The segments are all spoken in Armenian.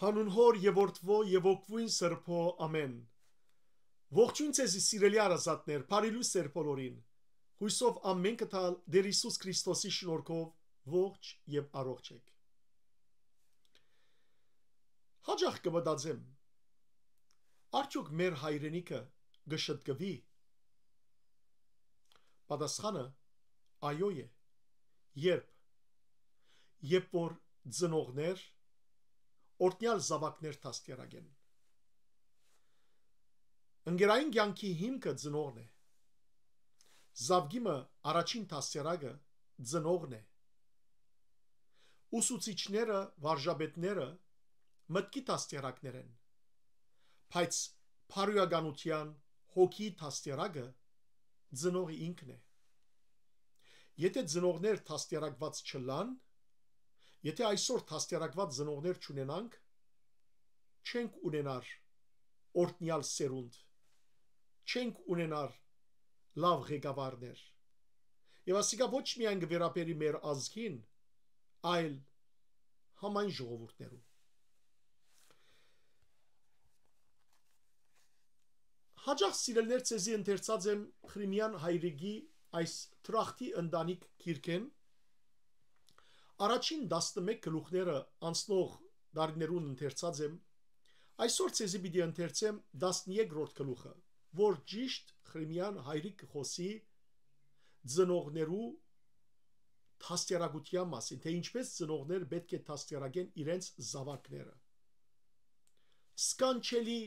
Հանուն հոր եւ որդվո եւ ոգվույն սրբո ամեն։ Ողջույն ձեզ սիրելի արազատներ, բարի լույս ձեր բոլորին։ Հույսով ամեն կտալ Տեր Հիսուս Քրիստոսի շնորհքով ողջ եւ առողջ եք։ Հաջող կմտածեմ։ Արդյոք մեր հայրենիքը գշտկվի։ Պատասխանը այո է։ Երբ որ ծնողներ օրտնյալ զավակներ դաստիարակեն։ Ընկերային կյանքի հիմքը ծնողն է։ Զավգիմը առաջին դաստիարակը ծնողն է։ Ուսուցիչները, վարժապետները մտքի դաստիարակներ են։ Բայց փարուականության հոգի դաստիարակը ծնողի ինքն է։ Եթե ծնողներ դաստիարակված չլան, եթե այսօր դաստիարակված ծնողներ չունենանք, չենք ունենար օրտնյալ սերունդ, չենք ունենար լավ ղեկավարներ։ Եվ ասիկա ոչ միայն կվերապերի մեր ազգին, այլ համայն ժողովուրդներու։ Հաջող սիրելներ ցեզի ընթերցած եմ Խրիմյան հայրիկի այս թրախտի ընտանիք գիրքեն առաջին 11 գլուխները անցնող դարներուն ընթերցած եմ, այսօր ցեզի պիտի ընթերցեմ 13-րդ գլուխը, որ ճիշտ Խրիմյան հայրիկ խոսի ծնողներու դաստիարակության մասին, թե ինչպես ծնողներ պետք է դաստիարակեն իրենց զավակները։ Սկանչելի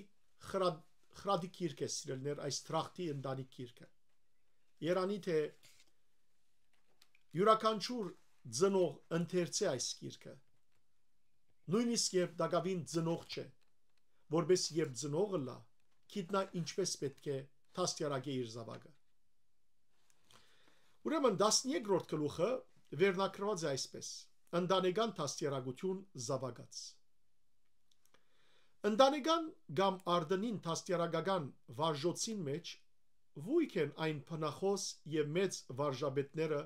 խրադի գիրք է սիրելներ այս թրախտի ընտանիք գիրքը։ Երանի թե յուրաքանչյուր ծնող ընթերցե այս գիրքը։ Նույնիսկ երբ դակավին ծնող չէ, որպես երբ ծնողը լա, գիտնա ինչպես պետք է դաստիարակե իր զավակը։ Ուրեմն 13-րդ գլուխը վերնագրված է այսպես. ընտանեկան դաստիարակություն զավակած։ Ընտանեկան կամ արդնին դաստիարակական վարժոցին մեջ ո՞ւյք են այն փնախոս եւ մեծ վարժապետները,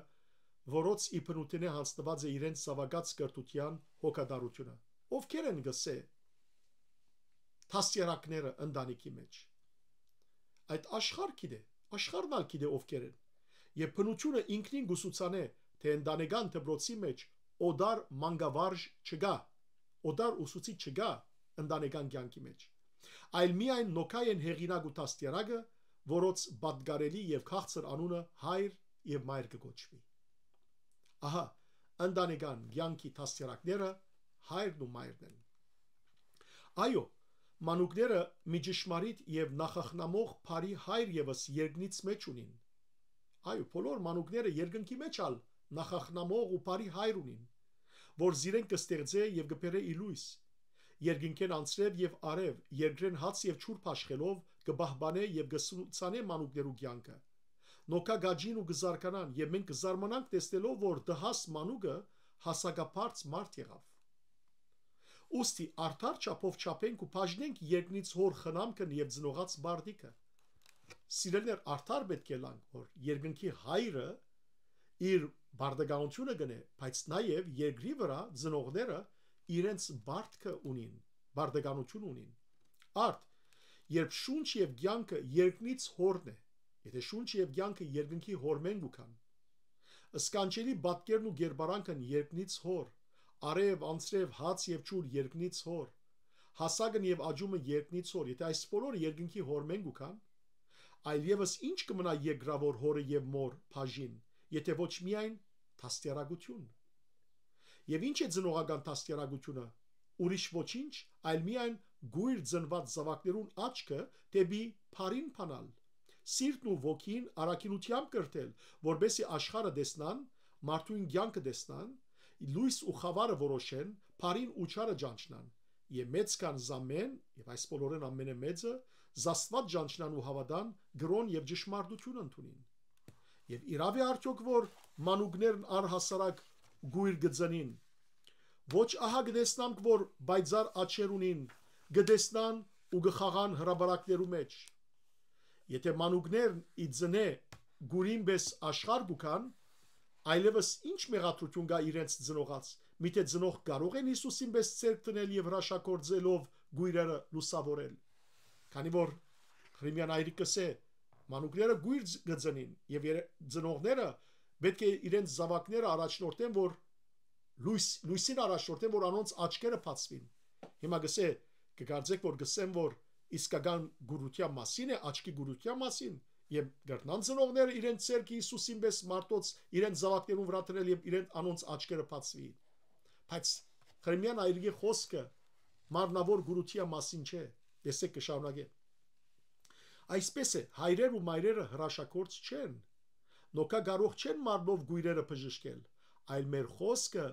որոց իբնութենե հանձնված է իրենց զավակած կրթության հոգատարությունը։ Ովքեր են գսե դաստիարակները ընտանիքի մեջ։ Այդ աշխարհ գիտե, աշխարհն ալ գիտե ովքեր են։ Եվ բնությունը ինքնին գուսուցանե, թե ընտանեկան դպրոցի մեջ օդար մանկավարժ չկա, օդար ուսուցիչ չկա ընտանեկան կյանքի մեջ։ Այլ միայն նոքայեն հեղինակ ու դաստիարակը, որոց պատգարելի եւ քաղցր անունը հայր եւ մայր կոչվի։ Ահա, ընտանեկան կյանքի դաստիարակները հայրն ու մայրն են։ Այո, մանուկները մի ճշմարիտ եւ նախախնամող բարի հայր եւս երկնից մեջ ունին։ Այո, բոլոր մանուկները երկնքի մեջ ալ նախախնամող ու բարի հայր ունին, որ զիրեն կստեղծե եւ կբերե իլույս, երկնքեն անցրև եւ արև, երկրեն հաց եւ չուրբ աշխելով կբահբանե եւ կսուցանե մանուկներու կյանքը։ Նոքա գաջին ու գզարկանան եւ մենք կզարմանանք տեսնելով, որ դհաս մանուկը հասակապարծ մարդ եղավ։ Ոստի արդար չափով չափենք ու բաժնենք երկնից հոր խնամքն եւ ծնողած բարդիկը։ Սիրելներ, արդար պետք է լանք, որ երկնքի հայրը իր բարդականությունը գնե, բայց նաեւ երկրի վրա ծնողները իրենց բարդքը ունին, բարդականություն ունին։ Արդ, երբ շունչ եւ կյանքը երկնից հորն է, եթե շունչ եւ կյանքը երկնքի հորմեն գուքան, սկանչելի բատկերն ու գերբարանքն երկնից հոր, արև, անցրև, հաց եւ ջուր երկնից հոր, հասակն եւ աջումը երկնից հոր, եթե այս բոլորը երկնքի հորմեն գուքան, այլ եւս ինչ կմնա երկրավոր հորը եւ մոր բաժին, եթե ոչ միայն դաստիարակություն։ Եվ ինչ է ծնողական դաստիարակությունը, ուրիշ ոչինչ, այլ միայն գույր ծնված զավակներուն աչքը դեպի փարին փանալ, սիրտն ու ոգին առաքինությամբ կրթել, որբեսի աշխարհը տեսնան, մարդուն կյանքը տեսնան, լույս ու խավարը որոշեն, փարին ու չարը ճանչնան, եւ մեծ կան զամեն, եւ այս բոլորն ամենամեծը, զաստված ճանչնան ու հավատան, գրոն եւ ճշմարտություն ընդունին։ Եվ իրավի արդյոք որ մանուկներն առհասարակ գույր գծնին, ոչ ահա գտեսնանք, որ բայձար աչեր ունին, գտեսնան ու գխաղան հրաբարակներու մեջ։ Եթե մանուկներն ի ձնե գուրին պես աշխարհ գուքան, այլևս ինչ մեղադրություն կա իրենց ծնողած, Միթե ծնող կարող են Հիսուսին պես ցերկ տնել եւ հրաշագործելով գույրերը լուսավորել։ Քանի որ Հռոմյան հայրիկս է մանուկները գույր գծնին եւ ծնողները պետք է իրենց զավակները առաջնորդեն, որ լույսին առաջնորդեն, որ անոնց աչքերը բացվին։ Հիմա գսե կգարձեք, որ գսեմ, որ իսկական գուրության մասին է, աչքի գուրության մասին, եւ գտնան ծնողները իրենց ցերկի Հիսուսին պես մարդոց իրենց զավակներուն վրա դնել եւ իրենց անոնց աչքերը բացվի։ Բայց Հռոմյան հայրիկի խոսքը մարմնավոր գուրության մասին չէ։ Տեսեք կշարունակե։ Այսպես է, հայրեր ու մայրերը հրաշագործ չեն։ Նոքա կարող չեն մարմնով գույրերը բժշկել, այլ մեր խոսքը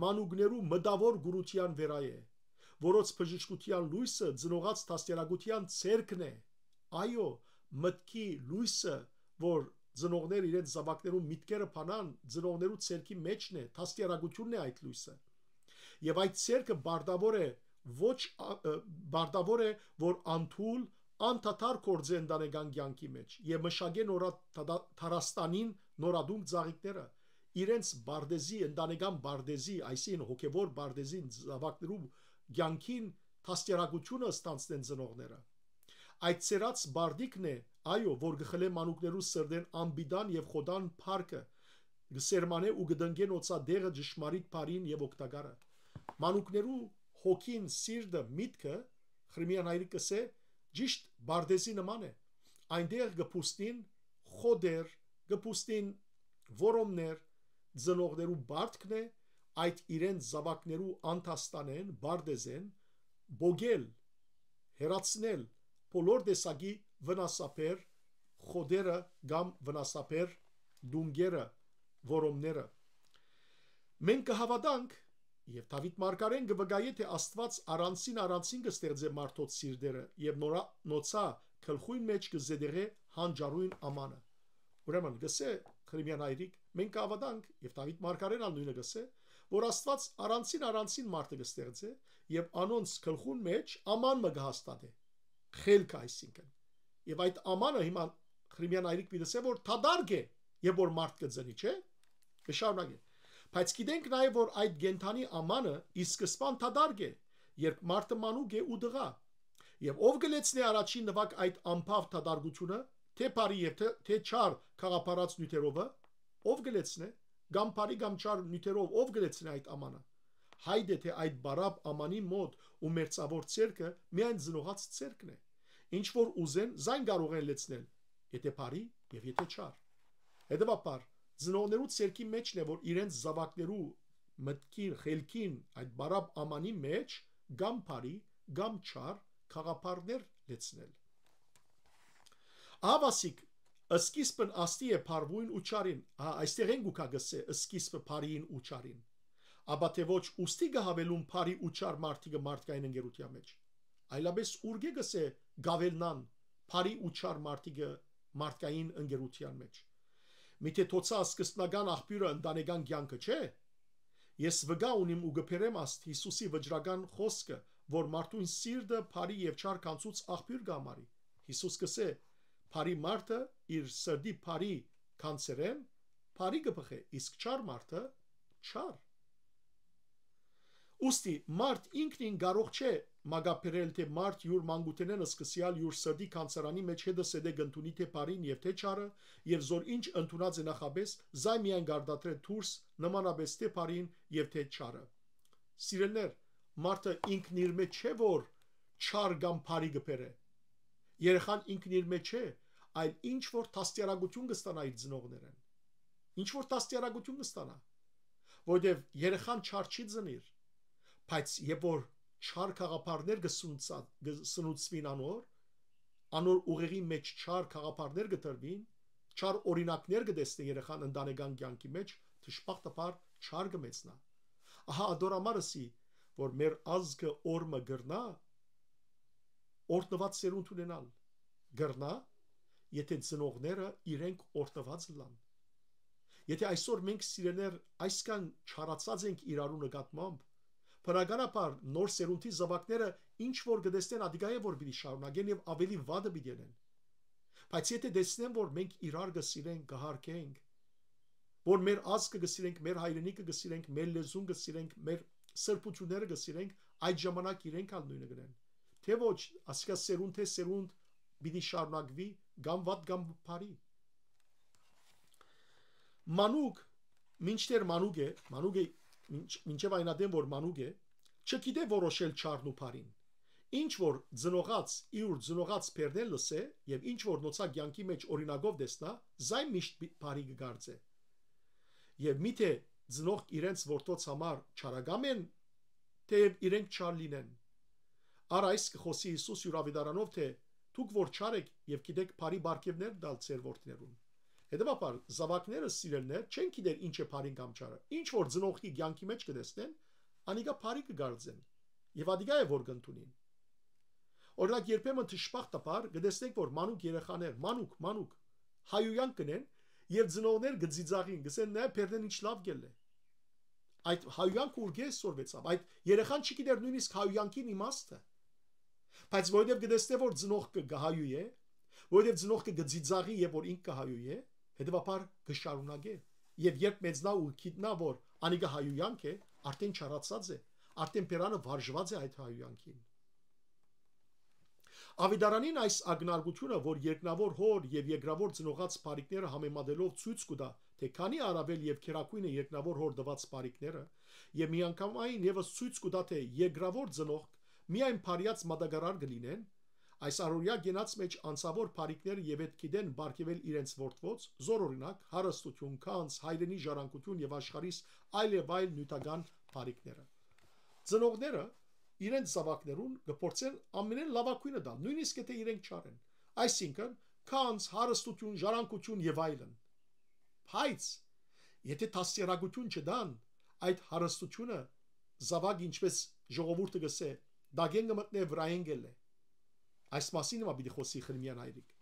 մանուկներու մտավոր գուրության վերայ է, որոց բժշկության լույսը ծնողած դաստիարակության ցերկն է։ Այո, մտքի լույսը, որ ծնողներ իրենց զավակներուն միտքերը փանան, ծնողներու ցերկի մեջն է, դաստիարակությունն է այդ լույսը։ Եվ այդ ցերկը բարտավոր է, որ անթուլ անդադար կործեն դանեգան կյանքի մեջ եւ մշակե Թարաստանին նորադում ծաղիկները իրենց բարդեզի ընդանեկան բարդեզի, այսին հոգեվոր բարդեզին զավակներու կյանքին դաստիարակությունը ստանցնեն ծնողները։ Այդ ցերած բարդիկն է, այո, որ գխլե մանուկներու սրդեն ամբիդան եւ խոդան փառքը գսերմանե ու գդնգեն օծա դեղը ճշմարիտ բարին եւ օգտակարը։ Մանուկներու հոգին, սիրտը, միտքը Հռոմյան հայրիկս է ճիշտ բարդեզի նման է։ Այնտեղ գփուստին խոդեր, գփուստին որոմներ, ծնողներու բարդքն է այդ իրենց զավակներու անտաստանեն, բարդեզեն, բոգել, հերացնել բոլոր տեսակի վնասապեր, խոդերը կամ վնասապեր դունգերը, որոմները։ Մենք կհավատանք եւ Դավիթ մարգարեն կվկայի թե Աստված առանցին կստեղծե մարդոց սիրտերը եւ նոցա քլխույն մեջ կզեդեղե հանջարույն ամանը։ Ուրեմն գսե Հռոմյան հայրիկ, մենք կհավատանք եւ Դավիթ մարգարեն նույնը գսե, որ Աստված առանցին մարդը կստեղծե եւ անոնց քլխուն մեջ աման մը կհաստատե։ Խելք այսինքն։ Եվ այդ ամանը հիմա Հռոմյան հայրիկ պիտի որ թադարգ է եւ որ մարդ կծնի, չէ՞։ Կշարունակե։ Բայց գիտենք նաեւ որ այդ գենթանի ամանը ի սկզբան թադարգ է, երբ մարդը մանուկ է ու դղա։ Եվ ով գլեցնի առաջին նվակ այդ ամփավ թադարգությունը, թե բարի եւ թե չար խաղապարած նյութերովը, ով գլեցնե, կամ բարի կամ չար նյութերով ով գլեցնի այդ ամանը։ Հայդե թե այդ բարապ ամանի մոտ ու մերծավոր ցերկը միայն ծնողած ցերկն է։ Ինչ որ ուզեն, զայն կարող են լեցնել, եթե բարի եւ եթե չար։ Հետևաբար ծնողներու ցերկի մեջն է, որ իրենց զավակներու մտքին, խելքին այդ բարապ ամանի մեջ կամ բարի, կամ չար խաղապարներ լեցնել։ Ահավասիկ սկիզբն աստի է բարվույն ու չարին, այստեղ են գուքա գսե սկիզբը բարին ու չարին։ Աբա թե ոչ ուստի գահավելում բարի ու չար մարդիկը մարդկային ընկերության մեջ։ Այլապես ուրգե գսե գավելնան բարի ու չար մարդիկը մարդկային ընկերության մեջ։ Միթե թոցա սկզբնական աղբյուրը ընտանեկան կյանքը չէ։ Ես վգա ունիմ ու գբերեմ աստ Հիսուսի վճռական խոսքը, որ մարդուն սիրտը բարի եւ չար կանցուց աղբյուր գամարի։ Հիսուս կսե. «Բարի մարդը իր սրդի բարի կանցերեն, բարի կփխե, իսկ չար մարդը չար»։ Ոստի մարդ ինքնին կարող չէ մագապերել թե մարդ յուր մանկութենեն սկսյալ յուր սրդի կանցերանի մեջ հետը սեդե գնտունի թե բարին եւ թե չարը եւ զոր ինչ ընդունած է նախաբես զայ միայն գարդատրե դուրս նմանաբես թե բարին եւ թե չարը։ Սիրելներ, մարդը ինքն իր մեջ չէ որ չար կամ բարի գբերե։ Երեխան ինքն իր մեջ չէ, այլ ինչ որ դաստիարակություն կստանա իր ծնողներեն։ Ինչ որ դաստիարակություն կստանա, որովհետեւ երեխան չար չի ծնիր, բայց երբ որ չար խաղապարներ կսնուցվին անոր ուղեղի մեջ չար խաղապարներ կտրվին, չար օրինակներ կտեսնի երեխան ընտանեկան կյանքի մեջ, դժբախտաբար չար կմեծնա։ Ահա ադորամարսի, որ մեր ազգը օրմը գրնա, օրտնված սերունդ ունենալ, գրնա, եթե ծնողները իրենք օրտնված լան։ Եթե այսօր մենք սիրելներ այսքան չարացած ենք իրարու նկատմամբ, բնականաբար նոր սերունդի զավակները ինչ որ կտեսնեն ադիգայը որ պիտի շարունակեն եւ ավելի վատը պիտի լինեն։ Բայց եթե տեսնեն որ մենք իրար կսիրենք, կհարգենք, որ մեր ազգը գսիրենք, մեր հայրենիքը գսիրենք, մեր լեզուն գսիրենք, մեր սրբությունները գսիրենք, այդ ժամանակ իրենք ալ նույնը գնեն։ Թե ոչ, ասիկա սերունդ թե սերունդ պիտի շարունակվի կամ վատ կամ բարի։ Մանուկ, մինչդեռ մանուկ է մինչև այնադեմ որ մանուկ է, չգիտե որոշել չարն ու բարին։ Ինչ որ ծնողած իուր ծնողած բերնել լսե եւ ինչ որ նոցա կյանքի մեջ օրինագով դեսնա, զայն միշտ բարի կգարձե։ Եվ միթե ծնող իրենց որդոց համար չարագամ են, թե իրենք չար լինեն։ Առ այս կխոսի Հիսուս յուրավիդարանով թե դուք որ չար եք եւ գիտեք բարի բարգեւներ դալ ձեր որդիներուն։ Հետևաբար զավակները սիրելներ չեն գիտեր ինչ է բարին կամ չարը։ Ինչ որ ծնողի կյանքի մեջ կտեսնեն, անիկա բարի կգարձեն եւ ադիգա է որ կընդունին։ Օրինակ երբեմն թշպախտաբար կտեսնենք որ մանուկ երեխաներ, մանուկ հայույան կնեն եւ ծնողներ գծիծաղին, գսեն նա բերնեն ինչ լավ գել է։ Այդ հայույանքը ուր սորվեցավ, այդ երեխան չգիտեր նույնիսկ հայույանքին իմաստը։ Բայց որովհետեւ կտեսնե որ ծնողքը գահայու է, որովհետեւ ծնողքը գծիծաղի եւ որ ինքը հայու է, հետեւաբար կշարունակե։ Եվ երբ մեծնա ու գիտնա որ անիկա հայույանք է, արդեն չարացած է, արդեն բերանը վարժված է այդ հայույանքին։ Ավիդարանին այս ագնարգությունը, որ երկնավոր հոր եւ երկրավոր ծնողած բարիկները համեմատելով ցույց կտա, թե քանի արավել եւ քերակույն է երկնավոր հոր դված բարիկները, եւ միանգամայն եւս ցույց կտա, թե երկրավոր ծնող միայն բարիած մատակարար կլինեն, այս առօրյա գենաց մեջ անցավոր բարիկները եւ այդ գիտեն բարգեվել իրենց որդվոց, զորօրինակ հարստություն, կանց, հայրենի ժառանգություն եւ աշխարհիս այլ նյութական բարիկները։ Ծնողները իրենց զավակներուն կփորձեն ամենեն լավագույնը տալ, նույնիսկ եթե իրենք չարեն։ Այսինքն, կանց, հարստություն, ժառանգություն եւ այլն։ Բայց եթե տասյարակություն չդան, այդ հարստությունը զավակ ինչպես ժողովուրդը գսե, դագեն կմտնե վրայեն գելե։ Այս մասին մա պիտի խոսի Խրիմյան հայրիկ։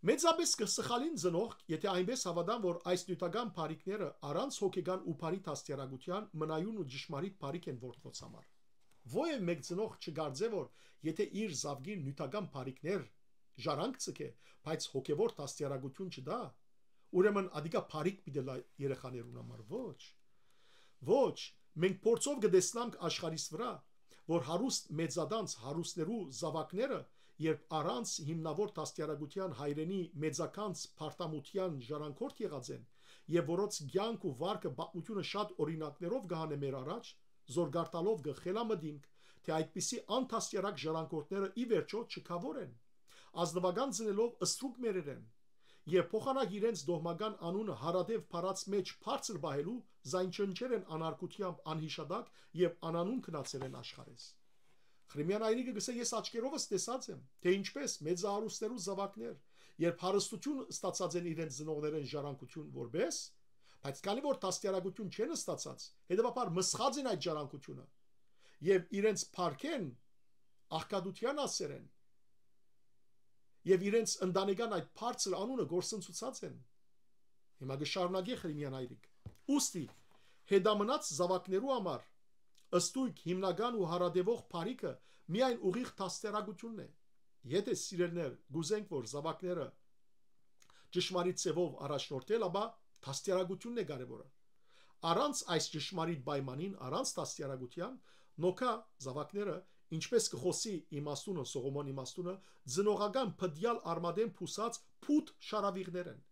Մեծապես կսխալին ծնող, եթե այնպես հավատան, որ այս նյութական բարիկները առանց հոգեգան ու բարի տասյարակության մնայուն ու ճշմարիտ բարիկ են որդվոց համար։ Ո՞ե մեկ ծնող չգարձե որ եթե իր զավգին նյութական բարիկներ ժառանգ ցկե, բայց հոգևոր տասյարակություն չդա, ուրեմն ադիկա բարիկ պիտի լա երեխաներուն համար ոչ, մենք փորձով կտեսնանք աշխարհիս վրա, որ հարուստ մեծադանց հարուստներու զավակները, երբ առանց հիմնավոր տասյարակության հայրենի մեծականց փարտամության ժառանգորդ եղած են, եւ որոնց ցանկ ու վարկը բապությունը շատ օրինակներով գահանե մեր առաջ, զորգարտալով գխելամդինք, թե այդպիսի անտասյարակ ժառանգորդները ի վերջո չքավոր են, ազնվական ծնելով ըստրուկ մերեր են, եւ փոխանակ իրենց դողմական անունը հարադև փարած մեջ բարձր բահելու զայն չնչեր են անարգությամբ անհիշադակ եւ անանուն քնացել են աշխարհես։ Խրիմյան այրիկը գսե ես աչքերովս տեսած եմ, թե ինչպես մեծահարուստներու զավակներ, երբ հարստություն ստացած են իրենց ծնողներեն ժառանգություն որպես, բայց քանի որ տասյարակություն չեն ստացած, հետեւաբար մսխած են այդ ժառանգությունը եւ իրենց փարքեն աղքատության ասեր են եւ իրենց ընտանեկան այդ բարձր անունը գործընծուցած են։ Հիմա գշարունակի Խրիմյան այրիկ։ Ոստի հետամնաց զավակներու համար ըստույք հիմնական ու հարադևող բարիկը միայն ուղիղ տասյարակությունն է։ Եթե սիրելներ գուզենք որ զավակները ճշմարիտ ծևով առաջնորդել, ապա տասյարակությունն է կարևորը։ Առանց այս ճշմարիտ պայմանին, առանց տասյարակության, նոքա զավակները ինչպես կխոսի իմաստունը Սողոմոն իմաստունը ծնողական փդյալ արմադեն փուսած փութ շարավիղներ են։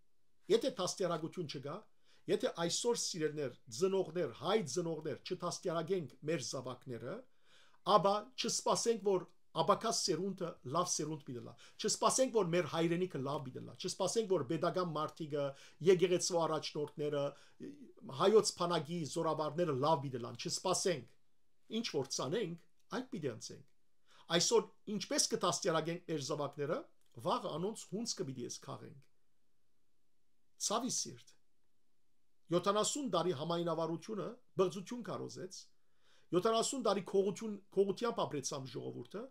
Եթե տասյարակություն չկա, եթե այսօր սիրելներ, ծնողներ, հայ ծնողներ չտասյարակենք մեր զավակները, ապա չսպասենք որ աբակաս սերունդը լավ սերունդ պիտի լա։ Չսպասենք որ մեր հայրենիքը լավ պիտի լա։ Չսպասենք որ pedagogan մարդիկը, եկեղեցու առաջնորդները, հայոց փանագի զորավարները լավ պիտի լան։ Չսպասենք։ Ինչ որ ցանենք, այդ պիտի անցենք։ Այսօր ինչպես կտասյարակենք մեր զավակները, վաղ անոնց հունց կպիտի ես քաղենք։ Ցավի սիրտ 70 տարի համայնավարությունը բղծություն կարոզեց, 70 տարի քողությամբ ապրեցամ ժողովուրդը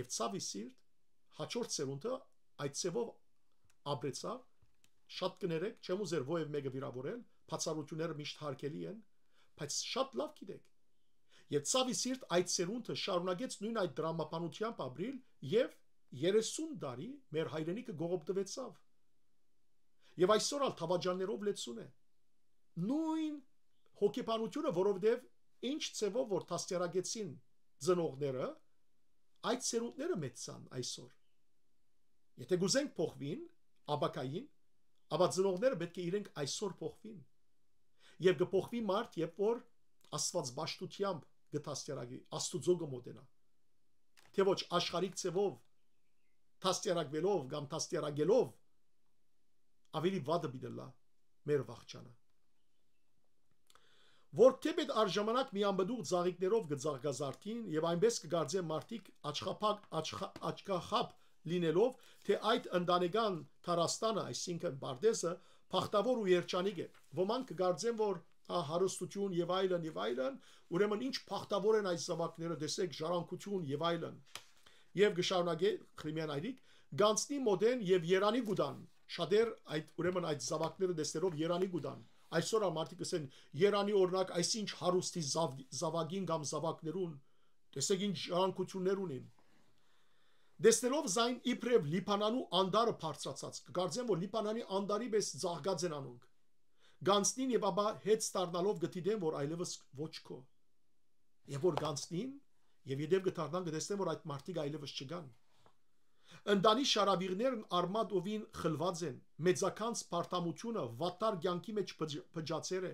եւ ցավի սիրտ հաջորդ սերունդը այդ ծևով ապրեցավ, շատ կներեք, չեմ ուզեր ովև մեկը վիրավորել, բացառությունները միշտ հարկելի են, բայց շատ լավ գիտեք։ Եվ ցավի սիրտ այդ սերունդը շարունակեց նույն այդ դրամապանությամբ ապրիլ եւ 30 տարի մեր հայրենիքը գողոպտվեցավ։ Եվ այսօր ալ թավաջաններով լեցուն է։ նույն հոգեբանությունը, որովհետև ինչ ցևով որ դաստիարակեցին ծնողները, այդ սերունդները մեծան այսօր։ Եթե գուզենք փոխվին, աբակային, ապա ծնողները պետք է իրենք այսօր փոխվին։ Եվ կփոխվի մարդ, երբ որ Աստված ճշտությամբ կդաստիարակի, Աստուծո կմոտենա։ Թե ոչ աշխարհիկ ցևով դաստիարակվելով կամ դաստիարակելով ավելի վատը բիդելա մեր վախճանը։ Որքեբեդ արժանանակ մի անբդուղ ծաղիկներով կձաղգազարդին եւ այնպես կգարձեն մարդիկ աչքախապ լինելով, թե այդ ընտանեկան թարաստանը, այսինքն բարդեսը, փախտավոր ու երջանիկ է։ Ոմանք կգարձեն, որ հարստություն եւ այլն, ուրեմն ինչ փախտավոր են այս զավակները, դեսեք ժառանգություն եւ այլն։ Եվ գշարունակե Խրիմյան այրիկ, գանցնի մոդեն եւ Երանի գուդան։ Շատեր ուրեմն այդ զավակները դեսներով Երանի գուդան։ Այսօր մարդիկ ասեն Երանի օրինակ այսինչ հարուստի զավակին կամ զավակներուն, տեսեք ինչ ժառանգություններ ունին։ Դեսներով զայն իբրև Լիբանանու անդարը բարձրացած, կգարձեն, որ Լիբանանի անդարի պես ծաղկած են անոնք։ Գանցնին եւ ապա հետ ստառնալով գտիդեն, որ այլևս ոչ քո։ Եվ որ գանցնին եւ յետև կդառնան կտեսնեն, որ այդ մարդիկ այլևս չգան։ Ընդանի շարավիղներն արմատովին խլված են, մեծականց բարդամությունը վատար կյանքի մեջ փճացեր է,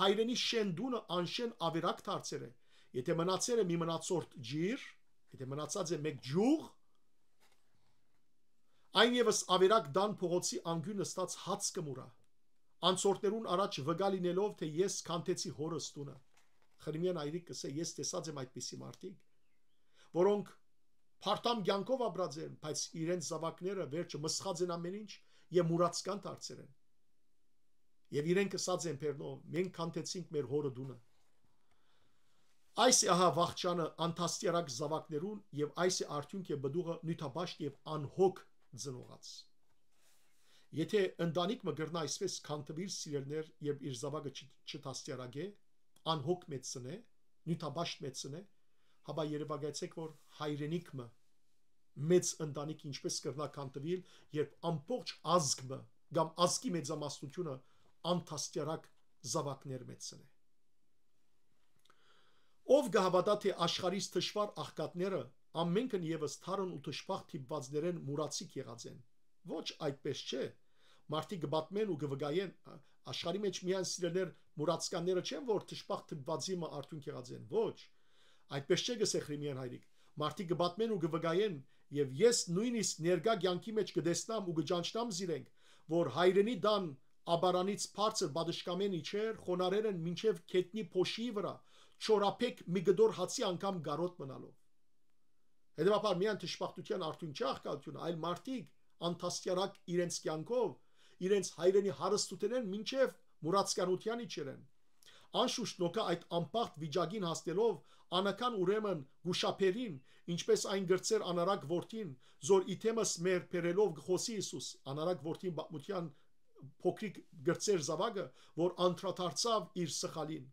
հայրենի շենդունը անշեն ավերակ դարձեր է, եթե մնացել է մի մնացորդ ջիր, եթե մնացած է մեկ ջուղ, այն եւս ավերակ դան փողոցի անգյուն նստած հաց կմուրա, անցորդներուն առաջ վգա լինելով, թե ես քանթեցի հորս տունը։ Խրիմյան այրիկ կսե, ես տեսած եմ այդպիսի մարդիկ, որոնք Փարտամ կյանքով ապրած են, բայց իրենց զավակները վերջը մսխած են ամեն ինչ եւ մուրացկան դարձել են։ Եվ իրենք ասած են Պերնով, մենք քանթեցինք մեր հորը դունը։ Այս է ահա վախճանը անտաստիարակ զավակներուն եւ այս է արդյունք է բդուղը նյութաբաշտ եւ անհոգ ծնողած։ Եթե ընտանիք մը գրնա այսպես քանթվիր սիրելներ եւ իր զավակը չտաստիարակե, անհոգ մեծնե, նյութաբաշտ մեծնե, հաբա երևակայեցեք, որ հայրենիքը մեծ ընտանիք ինչպես կրնա կանտվիլ, երբ ամբողջ ազգը կամ ազգի մեծամասնությունը անտաստիարակ զավակներ մեծն է։ Ով կհավատա, թե աշխարհից թշվառ աղքատները ամենքն եւս թարն ու թշփախ թիպվածներեն մուրացիկ եղած են։ Ոչ այդպես չէ։ Մարդիկ կբատմեն ու կվգայեն, աշխարհի մեջ միայն սիրելներ մուրացկանները չեն, որ թշփախ թիպվածի մը արդյունք եղած են։ Ոչ։ Այդպես չէ գսե Խրիմյան հայրիկ։ Մարդիկ կբատմեն ու կվգայեն, եւ ես նույնիսկ ներկա կյանքի մեջ կդեսնամ ու կճանչնամ զիրենք, որ հայրենի դան աբարանից բարձր բադշկամեն իջեր, խոնարեր են մինչև քետնի փոշի վրա, չորապեք մի գդոր հացի անգամ գարոտ մնալով։ Հետևաբար միայն թշպախտության արդյունք չէ աղքատությունը, այլ մարդիկ անտաստիարակ իրենց կյանքով, իրենց հայրենի հարստութենեն մինչև մուրացկանության իջերեն։ Անշուշտ նոկա այդ անպաղտ վիճակին հասնելով անական ուրեմն գուշապերին, ինչպես այն գրծեր անարակ որդին, զոր իթեմս մեր բերելով գխոսի Հիսուս, անարակ որդին բացմության փոքրիկ գրծեր զավակը, որ անդրադարձավ իր սխալին,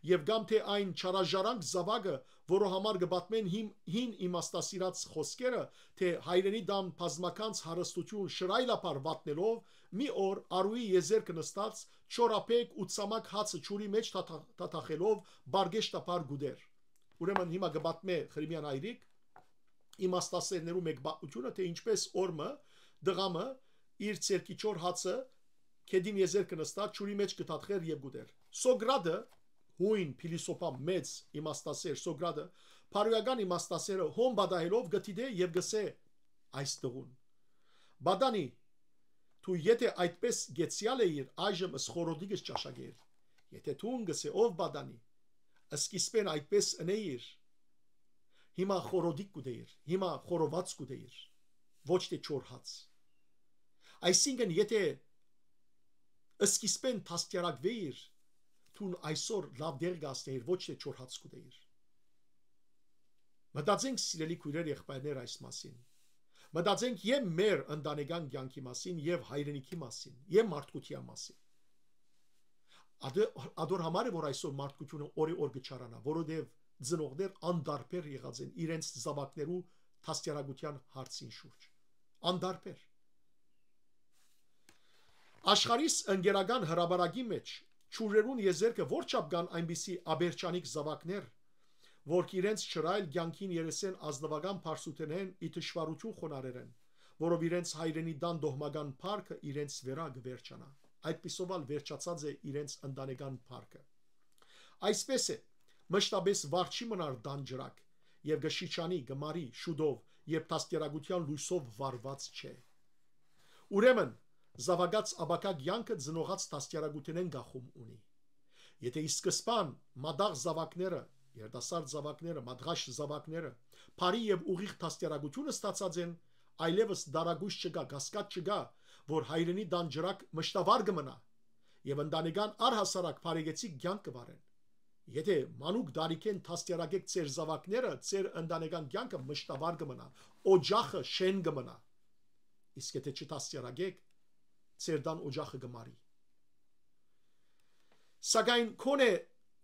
եւ գամ թե այն չարաժարանք զավակը, որը համար կբատմեն հին իմաստասիրած խոսքերը, թե հայրենի դամ բազմականց հարստություն շրայլապար վատնելով, մի օր արուի եզերքը նստած չորապեք ու ցամաք հացը ճուրի մեջ թաթախելով բարգեշտապար գուդեր։ Ուրեմն հիմա կբատմե Խրիմյան այրիկ իմաստասերներու մեկ բացությունը, թե ինչպես օրմը դղամը իր ցերկի ճոր հացը քեդին եզերքը նստած ճուրի մեջ կթաթխեր եւ գուդեր։ Սոկրատը հույն փիլիսոփա մեծ իմաստասեր Սոկրատը փարոյական իմաստասերը հոմ բադահելով գտիդե եւ գսե այս տղուն բադանի դու եթե այդպես գեցյալ էիր այժմ սխորոդիկս ճաշակեր եթե դու գսե ով բադանի սկիզբեն այդպես ընեիր հիմա խորոդիկ կուդեիր հիմա խորոված կուդեիր ոչ թե չորհաց այսինքն եթե սկիզբեն թաստիարակվեիր թուն այսօր լավ դեր գասներ ոչ թե չորհաց կուդեիր մտածենք սիրելի քույրեր եղբայրներ այս մասին մտածենք եւ մեր ընտանեկան կյանքի մասին եւ հայրենիքի մասին եւ մարդկության մասին ադոր համար է որ այսօր մարդկությունը օրի օր գճարանա որովհետեւ ծնողներ անդարբեր եղած են իրենց զավակներու թաստիարակության հարցին շուրջ անդարբեր աշխարհիս ընկերական հրաբարակի մեջ Չուրերուն եզերքը որ չափ կան այնպիսի աբերջանիկ զավակներ, որ իրենց չրայլ կյանքին երեսեն ազնվական փարսուտենեն ի թշվառություն խոնարերեն, որով իրենց հայրենի դան դողմական փառքը իրենց վերա կվերջանա։ Այդպիսով ալ վերջացած է իրենց ընտանեկան փառքը։ Այսպես է, մշտապես վարչի մնար դան ջրակ եւ գշիչանի գմարի շուդով եւ տաստերագության լույսով վարված չէ։ Ուրեմն զավակած աբակա կյանքը ծնողած տաստերագութենեն գախում ունի։ Եթե ի սկզբան մադաղ զավակները, երիտասարդ զավակները, մադղաշ զավակները բարի եւ ուղիղ տաստերագությունը ստացած են, այլևս դարագույս չկա, գասկած չկա, որ հայրենի դան ջրակ մշտավար կմնա եւ ընտանեկան առհասարակ բարեգեցիկ կյանք կվարեն։ Եթե մանուկ դարիքեն տաստերագեք ծեր զավակները, ծեր ընտանեկան կյանքը մշտավար կմնա, օջախը շեն կմնա։ Իսկ եթե չտաստերագեք, ծեր դան օջախը կմարի։ Սակայն քոնե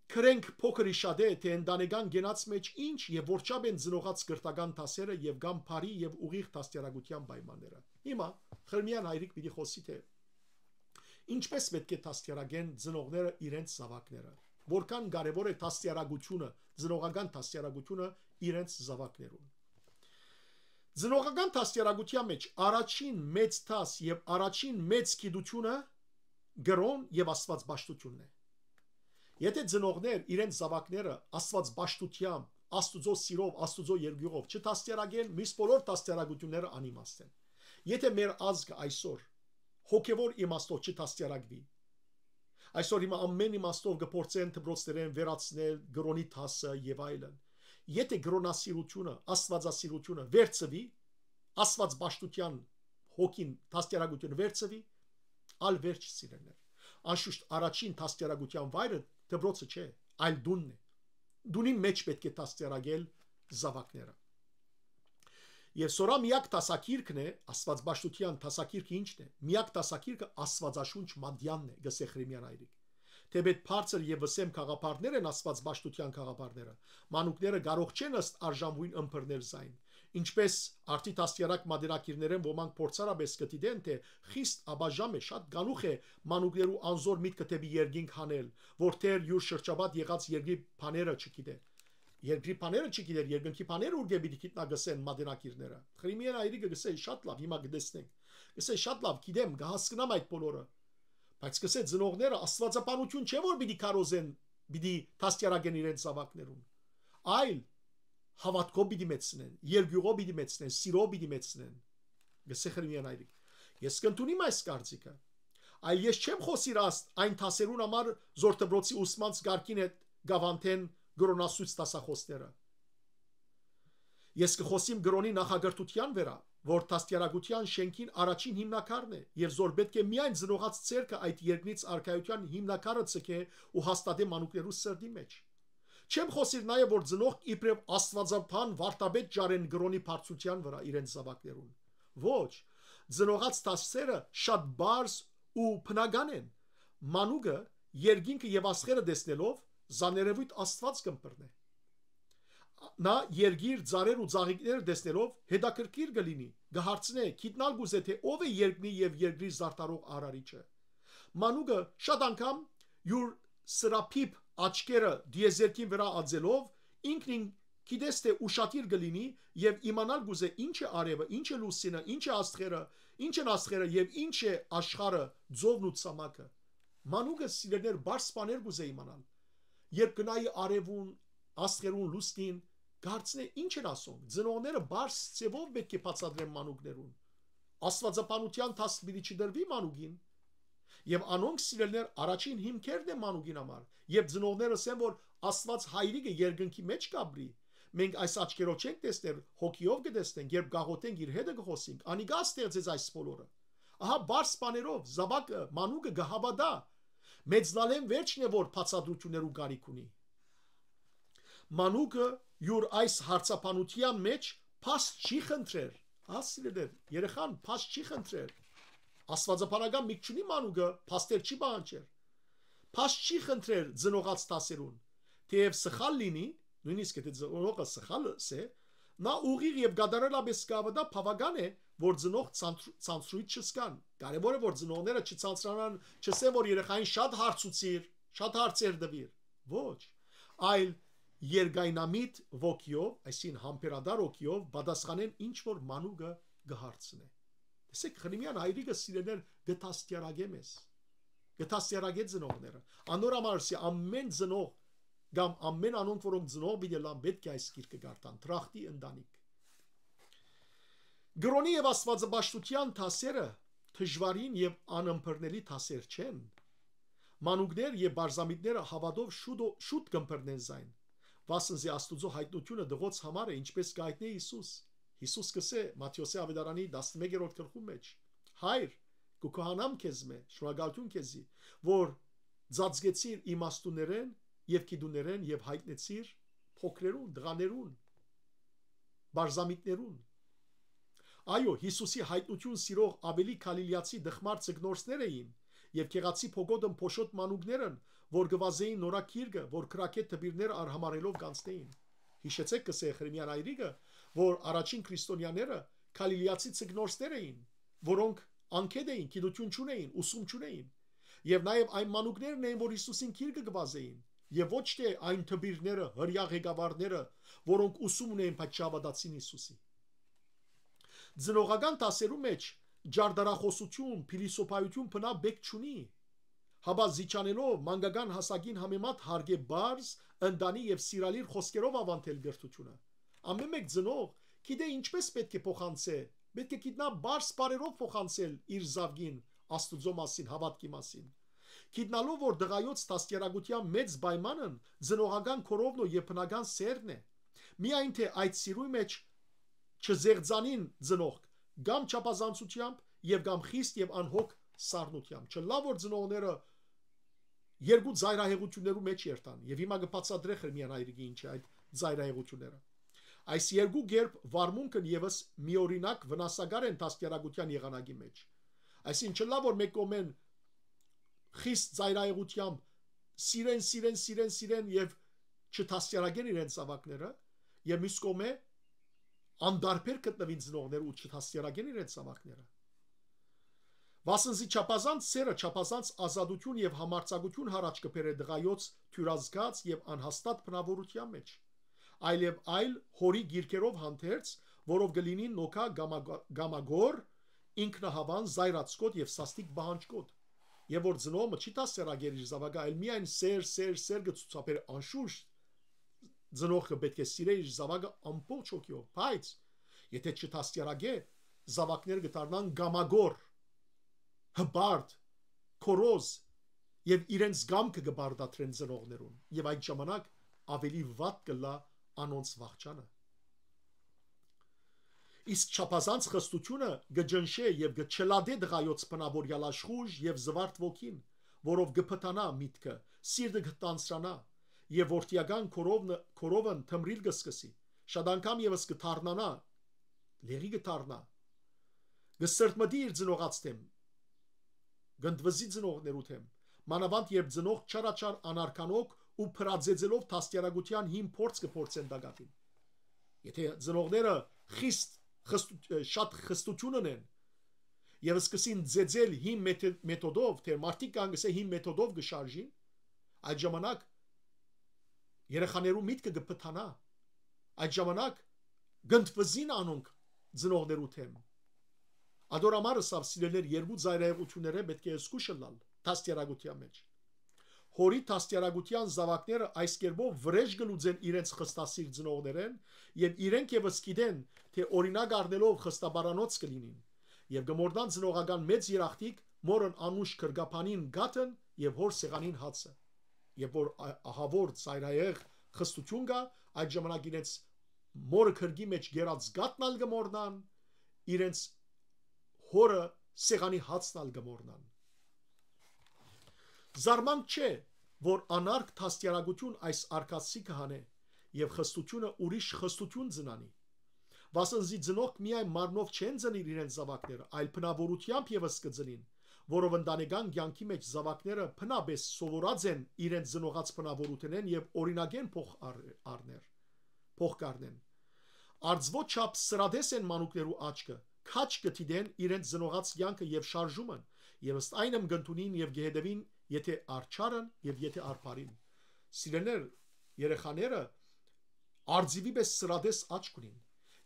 քրենք փոքրի շադե թե ընտանեկան գենաց մեջ ինչ եւ որչապ են ծնողած կրթական տասերը եւ կամ բարի եւ ուղիղ տաստերագության պայմանները։ Հիմա Խրմյան հայրիկ պիտի խոսի թե ինչպես պետք է տաստերագեն ծնողները իրենց զավակները, որքան կարևոր է տաստերագությունը, ծնողական տաստերագությունը իրենց զավակներուն։ Ծնողական տաստերագության մեջ առաջին մեծ տաս եւ առաջին մեծ գիտությունը գրոն եւ աստվածպաշտությունն է։ Եթե ծնողներ իրենց զավակները աստվածպաշտությամբ, աստուծո սիրով, աստուծո երկյուղով չտաստերագեն, միշտ բոլոր տաստերագությունները անիմաստ են։ Եթե մեր ազգը այսօր հոգևոր իմաստով չտաստերագվի, այսօր հիմա ամեն իմաստով գործեն դպրոցներեն վերացնել գրոնի տասը եւ այլն։ Եթե գրոնասիրությունը, աստվածասիրությունը վերցվի, աստվածպաշտության հոգին տաստերագությունը վերցվի, ալ վերջ սիրելներ։ Անշուշտ առաջին տաստերագության վայրը դպրոցը չէ, այլ դունն է։ Դունի մեջ պետք է տաստերագել զավակները։ Եվ սորա միակ տասակիրքն է, աստվածպաշտության տասակիրքը ինչն է։ Միակ տասակիրքը աստվածաշունչ մադյանն է, գսե Խրիմյան հայրիկ։ Թեպետ բարձր եւ վսեմ խաղապարներ են աստվածպաշտության խաղապարները։ Մանուկները կարող չեն ըստ արժանվույն ըմբռնել զայն։ Ինչպես արդի տաստերակ մադերակիրներեն ոմանք փորձարաբես կտիդեն, թե խիստ աբաժամ է, շատ գանուխ է մանուկներու անզոր միտքը դեպի երկինք հանել, որտեղ յուր շրջաբադ եղած երկրի բաները չգիտե։ Երկրի բաները չգիտեր, երկնքի բաները ուր գեբի գիտնագսեն մադերակիրները։ Խրիմյան հայրիկը գսե շատ լավ, հիմա գտեսնենք։ Գսե շատ լավ, գիտեմ, կհասկնամ այդ բոլորը։ Բայց գսե ծնողները աստվածապանություն չէ որ պիտի կարոզեն, պիտի տաստերագեն իրենց զավակներուն։ Այլ հավատքով պիտի մեծնեն, երկյուղով պիտի մեծնեն, սիրով պիտի մեծնեն։ Գսե Խրիմյան հայրիկ։ Ես կընդունիմ այս կարծիքը։ Այլ ես չեմ խոսիր այն տասերուն համար զորտբրոցի ուսմանց գարկին հետ գավանթեն գրոնասույց տասախոսները։ Ես կխոսիմ գրոնի նախագրթության վրա, որ տաստերագության շենքին առաջին հիմնակարն է եւ զոր պետք է միայն ծնողած ցերկը այդ երկրից արքայության հիմնակարը ցկե ու հաստատե մանուկներու սրդի մեջ։ Չեմ խոսիր նաեւ որ ծնող իբրև աստվածապան վարտաբեդ ջարեն գրոնի բարձության վրա իրենց զավակներուն։ Ոչ, ծնողած տասերը շատ բարձ ու բնական են։ Մանուկը երկինքը եւ աստղերը տեսնելով զաներևույթ աստված կմբռնե։ Նա երգիր ծարեր ու ծաղիկներ տեսնելով հետաքրքիր կլինի, կհարցնե, գիտնալ գուզե թե ով է երկնի եւ երկրի զարտարող արարիչը։ Մանուկը շատ անգամ յուր սրափիփ աչքերը դիեզերքին վրա ածելով ինքնին գիտես թե ուշադիր կլինի եւ իմանալ գուզե ինչ է արևը, ինչ է լուսինը, ինչ է աստղերը, ինչ են աստղերը եւ ինչ է աշխարհը, ձովն ու ցամաքը։ Մանուկը սիրելներ բարձ բաներ գուզե իմանալ։ Երբ գնայի արևուն, աստղերուն, լուսնին, գարցնե ինչ են ասում։ Ծնողները բարձ ցևով պետք է բացատրեն մանուկներուն։ Աստվածապանության տասը պիտի չդրվի մանուկին։ Եվ անոնք սիրելներ առաջին հիմքերն են մանուկին համար։ Եվ ծնողները ասեն որ Աստված հայրիկը երկնքի մեջ կաբրի։ Մենք այս աչքերով չենք տեսնել, հոգիով կտեսնենք, երբ գաղութենք իր հետը կխոսենք։ Անիգա ստեղծեց այս բոլորը։ Ահա բարձ բաներով զավակը, մանուկը գահաբադա։ Մեծնալեն վերջն է որ բացատրություններու գարիք ունի։ Մանուկը յուր այս հարցապանության մեջ փաստ չի խնդրել։ Ասիլեր, երեխան փաստ չի խնդրել։ Աստվածապանական միք չունի մանուկը, փաստեր չի պահանջել։ Փաստ չի խնդրել ծնողած տասերուն։ Թեև սխալ լինի, նույնիսկ եթե ծնողը սխալ է, նա ուղիղ եւ գադարելաբես կավադա բավական է, որ ծնող ցանցրույթ չսկան։ Կարևոր է որ ծնողները չցանցրանան, չսեն որ երեխային շատ հարցուցիր, շատ հարցեր դվիր։ Ոչ, այլ երգայնամիտ ոգիով, այսին համբերադար ոգիով պատասխանեն ինչ որ մանուկը գհարցնե։ Տեսեք, Խրիմյան հայրիկը սիրելներ գտաստիարագե մեզ։ Գտաստիարագե ծնողները։ Անորամարսի ամեն ծնող կամ ամեն անոնք, որոնք ծնող բիդելան, պետք է այս գիրքը գարտան, Թրախտի ընտանիք։ Գրոնի եւ աստվածաբաշխության թասերը թժվարին եւ անըմբռնելի թասեր չեն։ Մանուկներ եւ բարձամիտները հավատով շուտ կըմբռնեն զայն։ Վասնզի Աստուծո հայտնությունը դղոց համար է, ինչպես գայտնե Հիսուս։ Հիսուս կսե Մատթեոսի ավետարանի 11-րդ գլխում մեջ. Հայր, կուքահանամ քեզ մե, շնորհակալություն քեզի, որ ծածկեցիր իմաստուներեն եւ գիտուներեն եւ հայտնեցիր փոքրերուն, դղաներուն, բարձամիտներուն։ Այո, Հիսուսի հայտնություն սիրող ավելի քալիլիացի դխմար ցգնորսներ էին եւ քեղացի փոգոդն փոշոտ մանուկներն, որ գվազեին նորակիրգը, որ քրակետ տբիրներ արհամարելով կանցնեին։ Հիշեցեք կսե Խրիմյան այրիկը, որ առաջին քրիստոնյաները քալիլիացի ցգնորսներ էին, որոնք անկետ էին, գիտություն չունեին, ուսում չունեին, եւ նաեւ այն մանուկներն էին, որ Հիսուսին քիրգը գվազեին, եւ ոչ թե այն տբիրները, հրյա ղեկավարները, որոնք ուսում ունեին, բայց չհավատացին Հիսուսի։ Ձնողական տասերու մեջ ջարդարախոսություն, փիլիսոփայություն բնավ բեք չունի։ Հաբա զիջանելով մանկական հասակին համեմատ հարգե բարձ, ընդանի եւ սիրալիր խոսքերով ավանտել գրթությունը։ Ամեն մեկ ծնող գիտե ինչպես պետք է փոխանցե, պետք է գիտնա բարձ բարերով փոխանցել իր զավգին Աստուծո մասին, հավատքի մասին։ Գիտնալով որ դղայոց տաստիարակության մեծ պայմանն ծնողական քորովն ու եփնական սերն է։ Միայն թե այդ սիրույի մեջ չզեղծանին ծնող կամ չափազանցությամբ եւ կամ խիստ եւ անհոգ սառնությամբ։ Չլավ որ ծնողները երկու զայրահեղություններու մեջ երթան եւ հիմա կբացատրե Խրիմյան այրիկի ինչ է այդ զայրահեղությունները։ Այս երկու գերբ վարմունքն եւս միօրինակ վնասակար են տաստիարակության եղանակի մեջ։ Այսինքն չլավ որ մեկ կողմեն խիստ զայրահեղությամբ սիրեն եւ չտաստիարակեն իրենց ավակները եւ մյուս կողմը անդարբեր գտնվին ծնողները ու չտաստիարակեն իրենց ավակները։ Վասնզի չափազանց սերը, չափազանց ազատություն եւ համարձակություն հարաճ կբերե դղայոց թյուրազգաց եւ անհաստատ բնավորության մեջ, այլև այլ հորի գիրքերով հանդերձ, որով գլինի նոքա գամագոր, ինքնահավան, զայրացկոտ եւ սաստիկ բահանջկոտ, եւ որ ծնողը չի տասերագեր իր զավակը, այլ միայն սեր գծուցապեր անշուշտ ծնողը պետք է սիրե իր զավակը ամբողջ հոգիով, բայց եթե չտասերագե, զավակները կդառնան գամագոր, հբարդ, քորոզ եւ իրենց գամքը կբարդատրեն ծնողներուն եւ այդ ժամանակ ավելի վատ կլա անոնց վախճանը։ Իսկ չափազանց խստությունը գջնշե եւ գչլադե դղայոց բնավորյալ աշխուժ եւ զվարթ ոգին, որով գփտանա միտքը, սիրտը գտանցրանա եւ որդիական քորովն թմրիլ կսկսի, շատ անգամ եւս կթառնանա, լերի կթառնա, գսրտմդի իր ծնողած թեմ, գնդվզի ծնողներու թեմ, մանավանդ երբ ծնող չարաչար անարքանոք ու փրածեծելով տաստիարակության հին փորձ կփորձեն դագատին։ Եթե ծնողները շատ խստություն ունեն եւ սկսին ձեծել հին մեթոդով, թե մարդիկ կան գսե հին մեթոդով գշարժին, այդ ժամանակ երեխաներու միտքը կփթանա, այդ ժամանակ գնդվզին անոնք ծնողներու թեմ։ Ադորամարը սավ սիրելեր երկու զայրահեղությունները պետք է զգուշ լալ տաստիարակության մեջ։ Հորի տաստիարակության զավակները այս կերպով վրեժ գլուծեն իրենց խստասիր ծնողներեն եւ իրենք եւս գիտեն, թե օրինակ առնելով խստաբարանոց կլինին եւ գմորդան ծնողական մեծ երախտիկ մորն անուշ քրգապանին գատն եւ հոր սեղանին հացը։ Եվ որ ահավոր զայրահեղ խստություն կա, այդ ժամանակ իրենց մորը քրգի մեջ գերած գատնալ գմորդան, իրենց հորը սեղանի հացնալ գմորդան։ Զարմանք չէ, որ անարգ տաստիարակություն այս արկածի կհանե եւ խստությունը ուրիշ խստություն ծնանի։ Վասնզի ծնող միայն մարմնով չեն ծնիր իրենց զավակները, այլ բնավորությամբ եւս կծնին, որով ընտանեկան կյանքի մեջ զավակները բնաբես սովորած են իրենց ծնողած բնավորությունեն եւ օրինագեն փող կառնեն։ Արձվո չափ սրադես են մանուկներու աչքը, քաչ կթիդեն իրենց ծնողած կյանքը եւ շարժումն, եւ ըստ այնմ գտնունին եւ գեհդեվին եթե արչարն եւ եթե արփարին։ Սիրելիներ, երեխաները արձիվի պես սրադես աչք ունին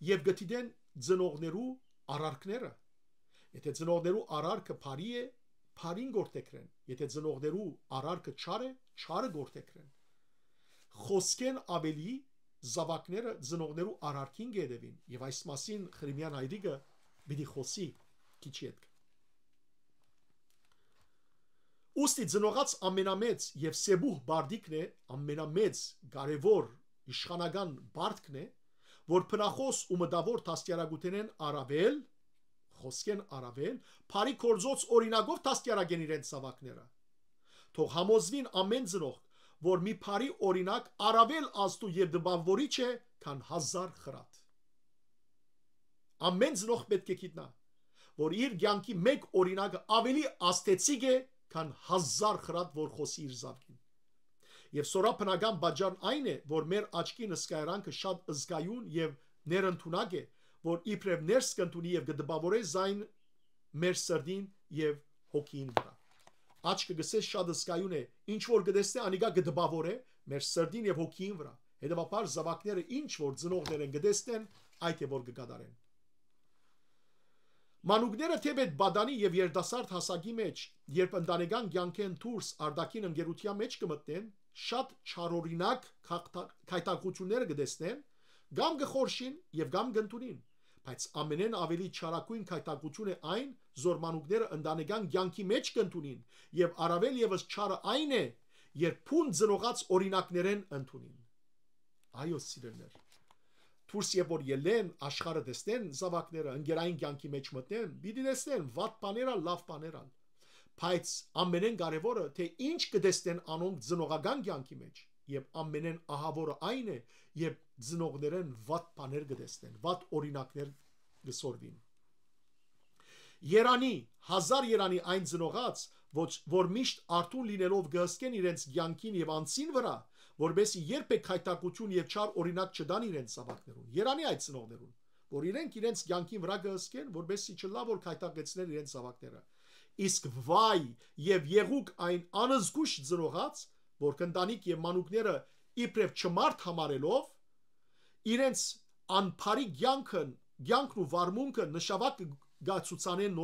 եւ գտիդեն ծնողներու արարքները։ Եթե ծնողներու արարքը բարի է, բարին գործեքրեն, եթե ծնողներու արարքը չար է, չարը գործեքրեն։ Խոսքեն ավելի զավակները ծնողներու արարքին գեդևին եւ այս մասին Խրիմյան հայրիկը պիտի խոսի քիչ հետ։ Ոստի ծնողած ամենամեծ եւ սեբուհ բարդիկն է, ամենամեծ կարևոր իշխանական բարդքն է, որ փնախոս ու մտավոր տաստիարագութենեն առավել խոսքեն առավել բարի կորձոց օրինագով տաստիարագեն իրենց զավակները։ Թող համոզվին ամեն ծնող, որ մի բարի օրինակ առավել աստու եւ դպավորիչ է, քան 1000 խրատ։ Ամեն ծնող պետք է գիտնա, որ իր կյանքի մեկ օրինակը ավելի աստեցիկ է, քան 1000 խրատ, որ խոսի իր զավակին։ Եվ սորապնական բաժան այն է, որ մեր աչքի նսկայարանքը շատ զգայուն եւ ներընդունակ է, որ իբրև ներս կընդունի եւ կդպավորե զայն մեր սրդին եւ հոգին վրա։ Աչքը գսես շատ զգայուն է, ինչ որ գտեսնե անիկա կդպավորե մեր սրդին եւ հոգին վրա։ Հետևաբար զավակները ինչ որ ծնողներ են գտեսնեն, այդ է որ կգադարեն։ Մանուկները թեպետ բադանի եւ երդասարդ հասակի մեջ, երբ ընտանեկան կյանքեն դուրս արդակին ընկերության մեջ կմտնեն, շատ չարօրինակ քայտակությունները կդեսնեն, կամ կխորշին եւ կամ կընդունին, բայց ամենեն ավելի չարակույն քայտակություն է այն, որ մանուկները ընտանեկան կյանքի մեջ կընդունին, եւ առավել եւս չարը այն է, երբ փուն ծնողած օրինակներեն ընդունին։ Այո, սիրելիներ, դուրս եւ որ ելեն աշխարհը տեսնեն զավակները ընկերային կյանքի մեջ մտնեն, պիտի տեսնեն վատ բաներալ, լավ բաներալ, բայց ամենեն կարևորը թե ինչ կտեսնեն անոնք ծնողական կյանքի մեջ եւ ամենեն ահավորը այն է, երբ ծնողներեն վատ բաներ կտեսնեն, վատ օրինակներ կսորվին։ Երանի 1000 երանի այն ծնողած, որ միշտ արթուն լինելով գհսկեն իրենց կյանքին եւ անձին վրա, որբեսի երբեք հայտակություն եւ չար օրինակ չդան իրենց զավակներուն։ Երանի այդ ծնողներուն, որ իրենք իրենց կյանքին վրա գհսկեն, որբեսի չլա որ հայտակեցնեն իրենց զավակները։ Իսկ վայ եւ եղուկ այն անզգուշ ծնողած, որ կընտանիք եւ մանուկները իբրև չմարդ համարելով իրենց անփարի կյանքն ու վարմունքը նշավակ գացուցանեն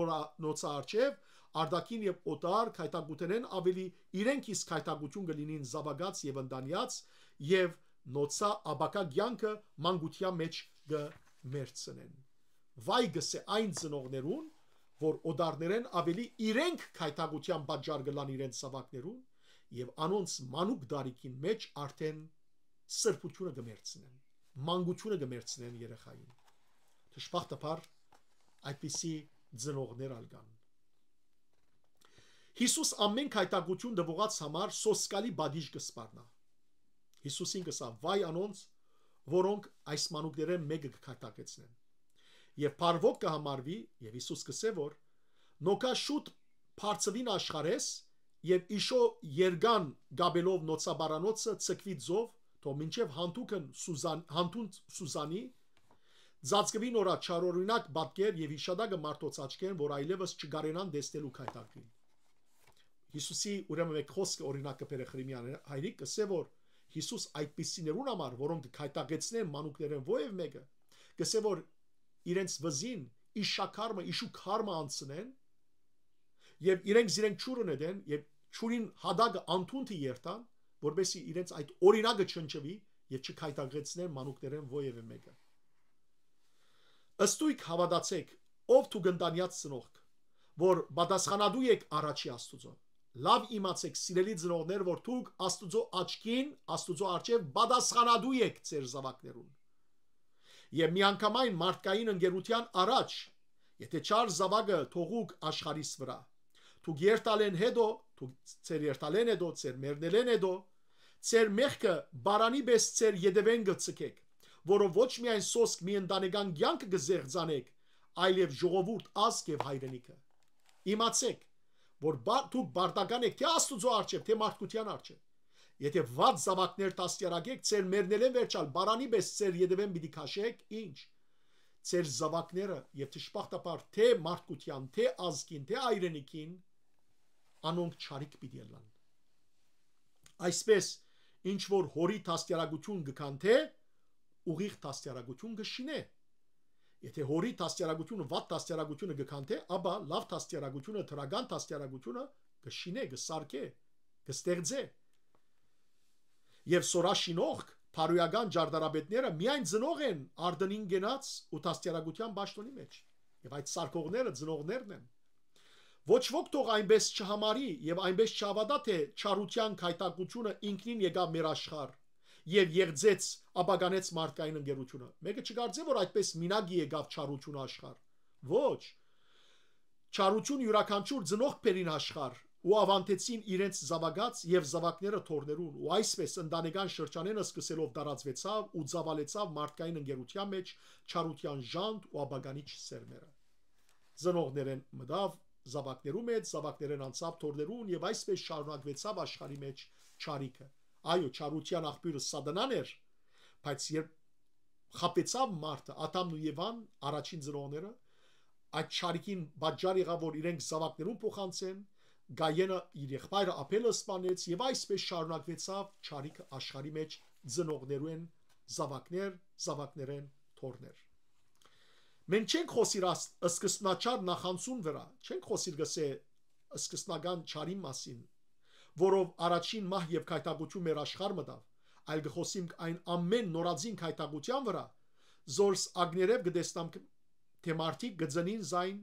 նոցա արչեւ արդակին եւ օտար քայտակուտենեն ավելի իրենք իսկ քայտակություն կլինին զավակած եւ ընտանյաց եւ նոցա աբակա կյանքը մանկության մեջ կմերցնեն։ Վայ գսե այն ծնողներուն, որ օտարներեն ավելի իրենք քայտակության պատճառ կլան իրենց զավակներուն եւ անոնց մանուկ դարիքին մեջ արդեն սրբությունը կմերցնեն, մանկությունը կմերցնեն երեխային։ Դժբախտաբար այդպիսի ծնողներ ալգան։ Հիսուս ամեն քայտակություն դվողած համար սոսկալի բադիժ կսպառնա։ Հիսուսին կսա վայ անոնց, որոնք այս մանուկներեն մեկը կքայտակեցնեն։ Եվ փարվոք կհամարվի, եւ Հիսուս կսե որ նոկա շուտ բարձվին աշխարհես եւ իշո երգան գաբելով նոցաբարանոցը ցկվի ձով, թող մինչեւ հանդուն Սուզանի ծածկվի նորա չարօրինակ բատկեր եւ իշադակը մարդոց աչքեն, որ այլևս չգարենան դեսնելու քայտակին։ Հիսուսի ուրեմն մեկ խոսքը օրինակը բերե Խրիմյան հայրիկ կսե որ Հիսուս այդպիսիներուն համար, որոնք քայտակեցնեն մանուկներեն ովև մեկը, կսե որ իրենց վզին իշակարմը, իշուքարմը անցնեն եւ իրենք ճուրն edեն եւ ճուրին հադագը անթունթի երթան, որբեսի իրենց այդ օրինակը չնչվի եւ չքայտակեցնեն մանուկներեն ովև մեկը։ Ըստույք հավատացեք, ով դու գնդանյաց ծնողք, որ պատասխանատու եք առաջի Աստուծո։ Լավ իմացեք, սիրելի ծնողներ, որ դուք Աստուծո աչքին, Աստուծո առջև պատասխանատու եք ձեր զավակներուն։ Եվ միանգամայն մարդկային ընկերության առաջ, եթե չար զավակը թողուք աշխարհիս վրա, դուք երթալեն հետո, դուք ձեր երթալեն հետո, ձեր մերնելեն հետո, ձեր մեղքը բարանի պես ձեր յետևեն գցկեք, որով ոչ միայն սոսկ մի ընտանեկան կյանք կզեղծանեք, այլև ժողովուրդ ազգ եւ հայրենիքը։ Իմացեք, որ դուք բարտական եք թե Աստուծո առջև, թե մարդկության առջև։ Եթե վատ զավակներ տաստիարակեք, ձեր մերնելեն վերջալ բարանի պես ձեր յետևեն պիտի քաշեք, ինչ։ Ձեր զավակները եւ դժբախտաբար թե մարդկության, թե ազգին, թե հայրենիքին անոնք չարիք պիտի ելան։ Այսպես ինչ որ հորի տաստիարակություն գկանթե ուղիղ տաստիարակություն գշինե։ Եթե հորի տաստիարակությունը վատ տաստիարակությունը գկանթե, ապա լավ տաստիարակությունը, թրական տաստիարակությունը գշինե, գսարկե, գստեղծե։ Եվ սորաշինող փարոյական ջարդարաբետները միայն ծնող են արդնին գնաց ու տաստիարակության ճաշտոնի մեջ։ Եվ այդ սարկողները ծնողներն են։ Ոչ ոք թող այնպես չհամարի եւ այնպես չավադա թե չարության քայտակությունը ինքնին եկավ մեր աշխարհ եւ եղծեց ապագանեց մարդկային ընկերությունը։ Մեկը չկարծե որ այդպես մինագի եկավ չարությունը աշխարհ։ Ոչ։ Չարություն յուրաքանչյուր ծնող բերին աշխարհ ու ավանտեցին իրենց զավակած եւ զավակները թորներուն ու այսպես ընտանեկան շրջանենը սկսելով տարածվեցավ ու ծավալեցավ մարդկային ընկերության մեջ չարության ժանտ ու ապագանիչ սերմերը։ Ծնողներեն մտավ զավակներու մեջ, զավակներեն անցավ թորներուն եւ այսպես շարունակվեցավ աշխարհի մեջ չարիքը։ Այո, չարության աղբյուրը Սատանան էր, բայց երբ խապեցավ մարդը, Ադամն ու Եվան, առաջին ծնողները, այդ չարիքին պատճառ եղավ, որ իրենք զավակներուն փոխանցեն, Գայենը իր եղբայրը Աբելը սպանեց եւ այսպես շարունակվեցավ չարիքը աշխարհի մեջ ծնողներու են զավակներ, զավակներեն թորներ։ Մենք չենք խոսիր սկզբնաչար նախանցուն վրա, չենք խոսիր գսե սկզբնական չարի մասին, որով առաջին մահ եւ քայտակություն մեր աշխարհ մտավ, այլ գխոսենք այն ամեն նորածին քայտակության վրա, զորս ագներև գտեսնամ թե մարդիկ գծնին զայն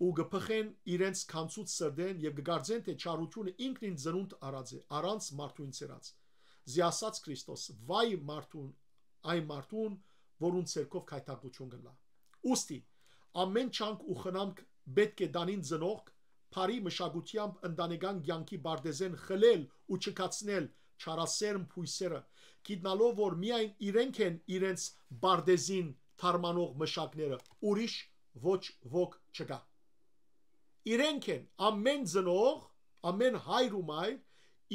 ու գփխեն իրենց քանցուց սրդեն եւ գգարձեն թե չարությունը ինքնին ծնունդ արած է առանց մարդուն ցերած զիասած Քրիստոս վայ մարդուն այն մարդուն որուն ցերկով քայտակություն գլա ուստի ամեն չանք ու խնամք պետք է դանին ծնող Փարի մշակությամբ ընտանեկան կյանքի բարդեզեն խլել ու չկացնել չարասերմ փույսերը գիտնալով որ միայն իրենք են իրենց բարդեզին թարմանող մշակները ուրիշ ոչ ոք չկա իրենք են ամեն ծնող ամեն հայր ու մայր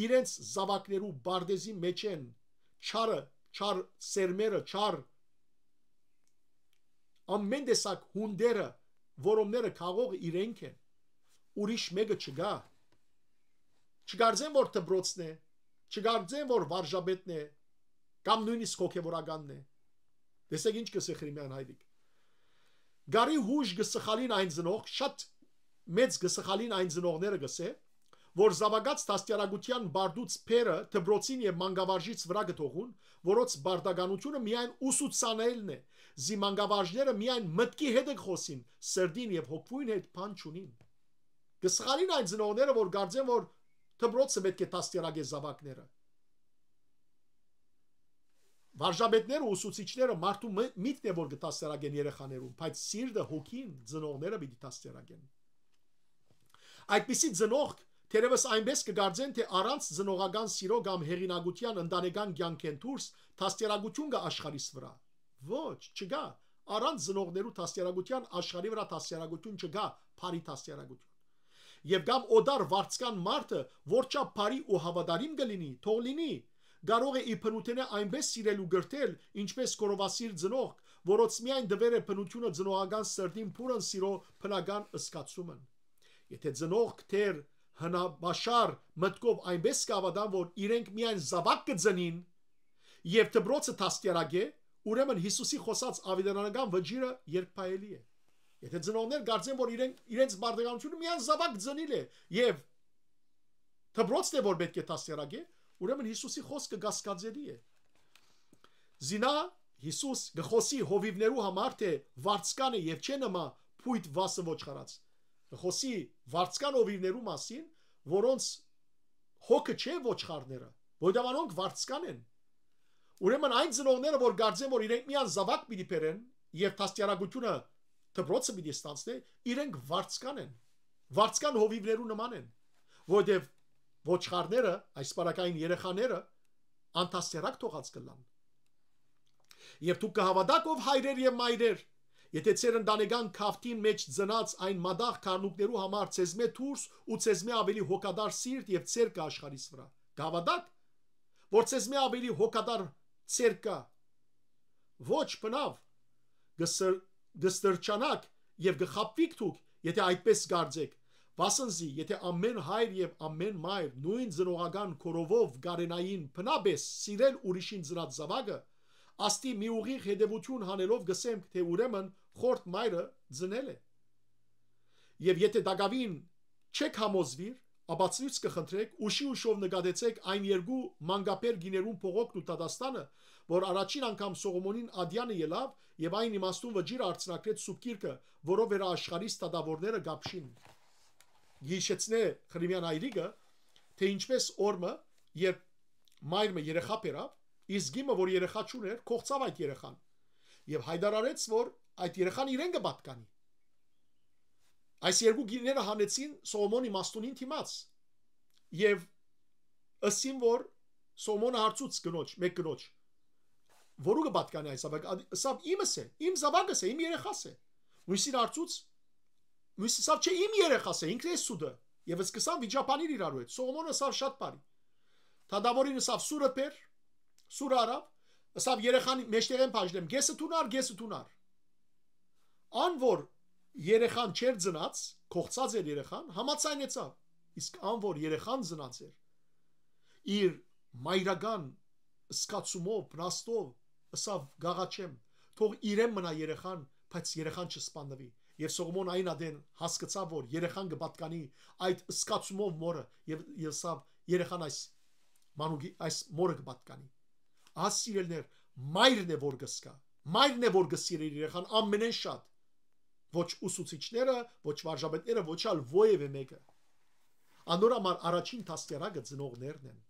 իրենց զավակներու բարդեզի մեջ են չար սերմերը չար ամեն տեսակ հունդերը որոնները քաղող իրենք են ուրիշ մեկը չգա չգարձեն որ դբրոցն է չգարձեն որ վարժաբետն է կամ նույնիսկ հոգևորականն է տեսեք ինչ կսե Խրիմյան հայրիկ գարի հուժ գսխալին այն ծնող շատ մեծ գսխալին այն ծնողները գսե որ զավակած տաստիարակության բարդուց փերը դբրոցին եւ մանկավարժից վրա գտողուն որոց բարդականությունը միայն ուսուցանելն է զի մանկավարժները միայն մտքի հետ խոսին սրդին եւ հոգվույն հետ բան չունին գսխալին այն ծնողները որ գարձեն որ դբրոցը պետք է տաստիարակե զավակները վարժաբետները ու ուսուցիչները մարդու միտքն է որ գտաստիարակեն երեխաներուն բայց սիրտը հոգին ծնողները պիտի տաստիարակեն այդպիսի ծնող թերևս այնպես կգարձեն թե առանց ծնողական սիրո կամ հեղինակության ընտանեկան կյանքեն դուրս տաստիարակություն կա աշխարհիս վրա ոչ չկա առանց ծնողներու տաստիարակության աշխարհի վրա տաստիարակություն չկա Փարի տաստիարակություն եւ կամ օդար վարձկան մարդը որչա Փարի ու հավատարիմ կլինի թող լինի կարող է իբնութենը այնպես սիրել ու գրթել ինչպես կորովասիր ծնող որոց միայն դվեր է բնությունը ծնողական սրտին փուրն սիրո բնական ըսկացումն եթե ծնող թեր հնաբաշար մտքով այնպես կավադան որ իրենք միայն զավակ կծնին եւ դբրոցը տաստիարակե ուրեմն Հիսուսի խոսած ավետարանական վճիրը երկփայելի է եթե ծնողներ կարծեն որ իրենց բարդականությունը միայն զավակ ծնիլ է եւ դբրոցն է որ պետք է տաստիարակե ուրեմն Հիսուսի խոսքը գասկածելի է զինա Հիսուս գխոսի հովիվներու համար թե վարձկանը եւ չէ նմա փույթ վասը ոչխարած գխոսի վարձկան հովիվներու մասին որոնց հոգը չէ ոչխարները ոդավանոնք վարձկան են ուրեմն այն ծնողները որ գարձեն որ իրենք միան զավակ պիտի բերեն եւ տաստիարակությունը դբրոցը պիտի ստանցնե իրենք վարձկան են վարձկան հովիվներու նման են որովհետեւ ոչխարները այս բարակային երեխաները անտաստիարակ թողած կլան եւ դուք կհավատաք ով հայրեր եւ մայրեր եթե ծեր ընտանեկան քավթին մեջ ծնած այն մադաղ քարնուկներու համար ցեզմե դուրս ու ցեզմե ավելի հոգադար սիրտ եւ ծեր կա աշխարհիս վրա կհավատաք որ ցեզմե ավելի հոգադար ծեր կա ոչ բնավ գստրճանակ եւ գխապվիկ դուք եթե այդպես գարձեք Վասնզի, եթե ամեն հայր եւ ամեն մայր նույն ծնողական կորովով գարենային փնաբես սիրել ուրիշին ծնած զավակը, աստի մի ուղիղ հետևություն հանելով գսենք, թե ուրեմն խորտ մայրը ծնել է։ Եվ եթե դակավին չեք համոզվիր, ապա ցույց կխնդրեք ուշով նկատեցեք այն երկու մանկապեր գիներուն փողոքն ու տադաստանը, որ առաջին անգամ Սողոմոնին ադյանը ելավ եւ այն իմաստուն վճիռ արցնակրեց սուբ գիրքը, որով վերաաշխարհի ստադավորները գապշին։ Գիշեցնե Խրիմյան այրիկը, թե ինչպես օրը, երբ մայրը երեխա բերավ, իսկ իմը որ երեխա չուներ, կողցավ այդ երեխան եւ հայտարարեց, որ այդ երեխան իրեն կպատկանի։ Այս երկու գիրները հանեցին Սողոմոնի մաստունին թիմաց եւ ըսին, որ Սողոմոնը հարցուց գնոջ, մեկ գնոջ, որու կպատկանի այս զավակը, սավ իմս է, իմ զավակս է, իմ երեխաս է։ Մույսին հարցուց, մույսը սավ չէ, իմ երեխաս է, ինքն է սուդը, եւ սկսան վիճապանիր իրարու հետ։ Սողոմոնը սավ շատ բարի։ Թադավորինը սավ սուրը պեր, սուրը արավ, սավ երեխան մեջտեղեն բաժնեմ, գեսը թունար։ Ան որ երեխան չեր ծնած, կողցած էր երեխան, համաձայնեցավ, իսկ ան որ երեխան ծնած էր, իր մայրական սկացումով, բնաստով, ըսավ գաղաչեմ, թող իրեն մնա երեխան, բայց երեխան չսպանվի։ Եվ Սողոմոն այն ադեն հասկացավ, որ երեխան կպատկանի այդ սկացումով մորը եւ եսավ երեխան այս մորը կպատկանի։ Ահա սիրելներ, մայրն է որ կսկա, մայրն է որ կսիրի երեխան ամենեն շատ, ոչ ուսուցիչները, ոչ վարժապետները, ոչ ալ ովևէ մեկը։ Անոր համար առաջին դաստիարակը ծնողներն են։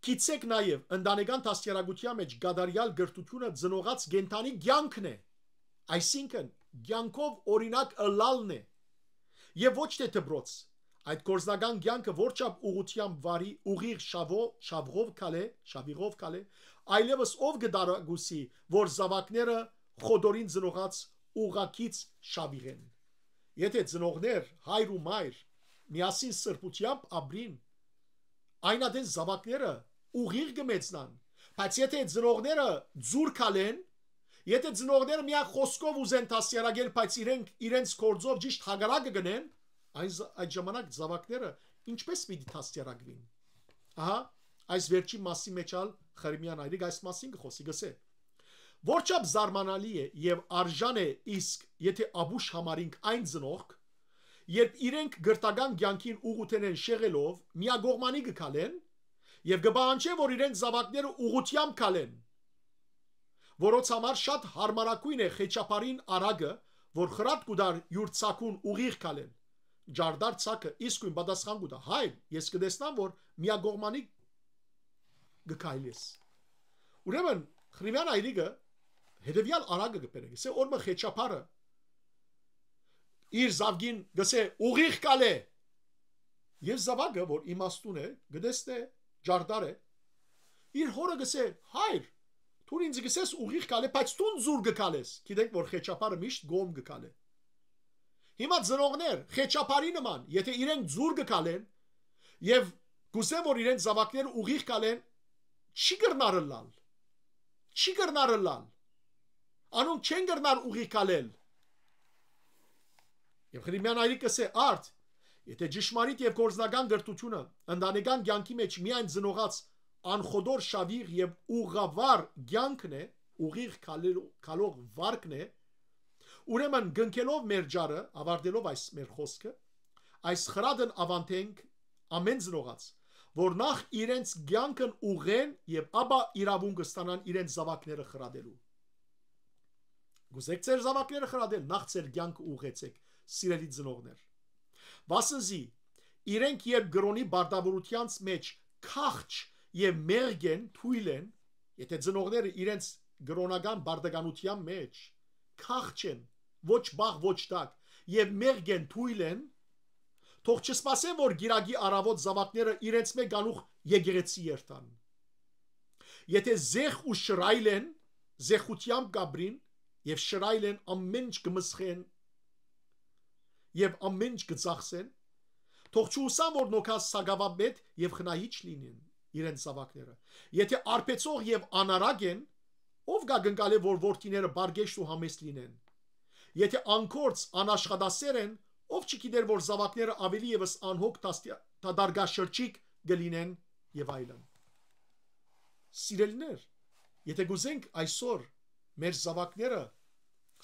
Գիտեք նաև ընտանեկան դաստիարակության մեջ գադարյալ գրթությունը ծնողած գենթանի կյանքն է, այսինքն կյանքով օրինակ ըլլալն է, եւ ոչ թե դբրոց։ Այդ գործնական կյանքը որչափ ուղղությամբ վարի, ուղիղ շավղով կալե, այլևս ով կդարագուսի, որ զավակները խոդորին ծնողած ուղակից շավիղեն։ Եթե ծնողներ, հայր ու մայր միասին սրբությամբ ապրին, այն ադեն զավակները ուղիղ կմեծնան, բայց եթե ծնողները ձուր կալեն, եթե ծնողները միակ խոսքով ուզեն դաստիարակել, բայց իրենց գործով ճիշտ հակառակը գնեն, այդ ժամանակ զավակները ինչպես պիտի դաստիարակվին։ Ահա այս վերջին մասի մեջ ալ Խրիմյան այրիկ այս մասին կխոսի, գսե։ Որչափ զարմանալի է եւ արժան է, իսկ եթե աբուշ համարինք այն ծնողք, երբ իրենք գրտական կյանքին ուղղութեն շեղելով միագողմանի կքալեն եւ կբանջեն, որ իրենց զավակները ուղղությամբ կալեն, որոց համար շատ հարմարակույն է խեչապարին արագը, որ խրատ կուդար յուր ցակուն ուղիղ կալեն, ջարդար ցակը իսկույն պատասխան կուտա, հայր, ես կտեսնամ, որ միագողմանի կքայլես։ Ուրեմն Խրիմյան այրիկը հետևյալ արագը կպերե, գսե օրը խեչապարը իր զավգին գսե ուղիղ կալե եւ զավակը, որ իմաստուն է, գտեսնե ջարդար է, իր հորը գսե հայր, դու ինձ գսես ուղիղ կալե, բայց դու զուր կկալես, գիտենք որ խեչապարը միշտ գոմ կկալե։ Հիմա ծնողներ խեչապարի նման, եթե իրենք զուր կկալեն եւ գուսեն որ իրենց զավակները ուղիղ կալեն, չի կրնարը լալ։ Անոնք չեն կրնար ուղիղ կալել։ Եվ Խրիմյան այրիկը սե արդ, եթե ճշմարիտ եւ գործնական գրթությունը ընտանեկան կյանքի մեջ միայն ծնողած անխոդոր շավիղ եւ ուղղավար կյանքն է, ուղիղ կալող վարկն է, ուրեմն գնքելով մեր ջարը, ավարտելով այս մեր խոսքը, այս խրադն ավանտենք ամեն ծնողած, որ նախ իրենց կյանքն ուղեն եւ ապա իրավունք ստանան իրենց զավակները խրադելու։ Գուզեք ձեր զավակները խրադել, նախ ձեր կյանքը ուղեցեք, սիրելի ծնողներ։ Վասնզի իրենք երբ գրոնի բարդավորությանց մեջ քախչ եւ մեղգեն թույլ են, եթե ծնողները իրենց գրոնական բարդականության մեջ քախչ են, ոչ բաղ ոչ տակ եւ մեղգեն թույլ են, թող չսպասեն որ գիրագի արավոտ զավակները իրենց մեկ գանուխ եկեղեցի երթան։ Եթե զեղ ու շրայլ են, զեղությամբ գաբրին եւ շրայլ են ամեն ինչ կմսխեն եւ ամեն ինչ կծախսեն, թող չուսան որ նոքաս սագավաբետ եւ խնայիչ լինեն իրենց զավակները։ Եթե արբեցող եւ անարագ են, ով գա գնկալե որ որդիները բարգեշտ ու համեստ լինեն։ Եթե անկորց անաշխատասեր են, ով չգիտեր, որ զավակները ավելի եւս անհոգ դարգաշրջիկ կլինեն եւ այլն։ Սիրելիներ, եթե գուզենք այսօր մեր զավակները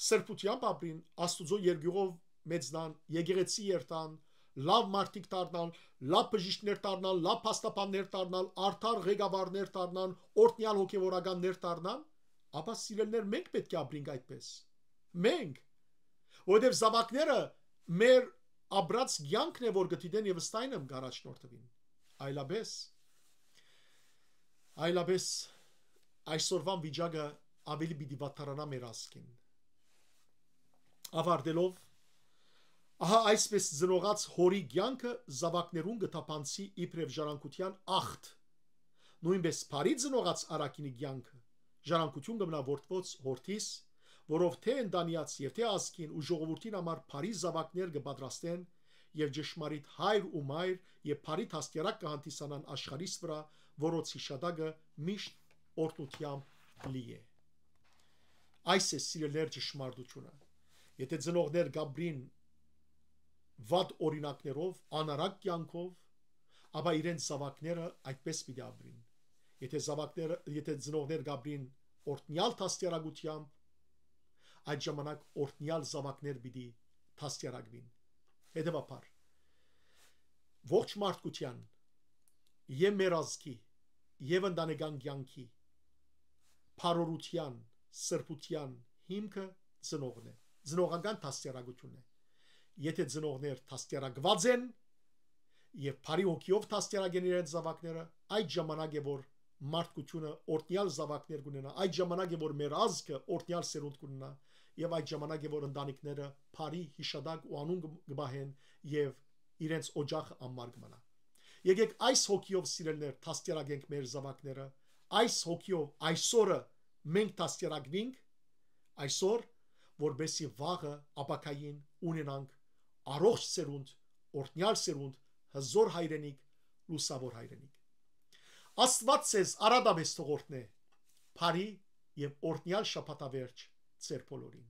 սրբությամբ ապրին, Աստուծո երկյուղով մեծնան, եկեղեցի երթան, լավ մարդիկ դառնան, լավ բժիշկներ դառնան, լավ փաստաբաններ դառնան, արդար ղեկավարներ դառնան, օրհնյալ հոգևորականներ դառնան, ապա սիրելիներ, մենք պետք է ապրենք այդպես։ Մենք, որովհետև զավակները մեր ապրած կյանքն է, որ գտիդեն եւ ըստայն եմ գարաչնորդվին։ Այլապես այսօրվան վիճակը ավելի պիտի վատարանա մեր ազգին։ Ավարտելով, ահա այսպես ծնողած հորի կյանքը զավակներուն գտապանցի իբրև ժառանգության ախտ։ Նույնպես բարի ծնողած արակինի կյանքը ժառանգություն կմնա որդվոց հորթիս, որով թե ընտանիած եւ թե ազգին ու ժողովրդին համար բարի զավակներ կպատրաստեն եւ ճշմարիտ հայր ու մայր եւ բարի դաստիարակ կհանդիսանան աշխարհիս վրա, որոց հիշադակը միշտ օրհնությամբ լի է։ Այս է սիրելիներ ճշմարտությունը։ Եթե ծնողներ գաբրին վատ օրինակներով, անարակ կյանքով, ապա իրենց զավակները այդպես պիտի ապրին։ Եթե ծնողներ գաբրին օրհնյալ դաստիարակությամբ, այդ ժամանակ օրհնյալ զավակներ պիտի դաստիարակվին։ Հետևաբար, ողջ մարդկության եւ մեր ազգի եւ ընտանեկան կյանքի փառորության, սրբության հիմքը ծնողն է, ծնողական դաստիարակությունն է։ Եթե ծնողներ դաստիարակված են եւ բարի հոգիով դաստիարակեն իրենց զավակները, այդ ժամանակ է որ մարդկությունը օրհնյալ զավակներ կունենա, այդ ժամանակ է որ մեր ազգը օրհնյալ սերունդ կունենա եւ այդ ժամանակ է որ ընտանիքները բարի հիշադակ ու անուն կբահեն եւ իրենց օջախը անմար կմնա։ Եկեք այս հոգիով սիրելներ դաստիարակենք մեր զավակները, այս հոգիով այսօրը մենք դաստիարակվենք, այսօր որբեսի վաղը ապակային ունենանք առողջ սերունդ, օրհնյալ սերունդ, հզոր հայրենիք, լուսավոր հայրենիք։ Աստված ձեզ արադավես թողորտնե, բարի եւ օրհնյալ շաբաթավերջ ձեր բոլորին։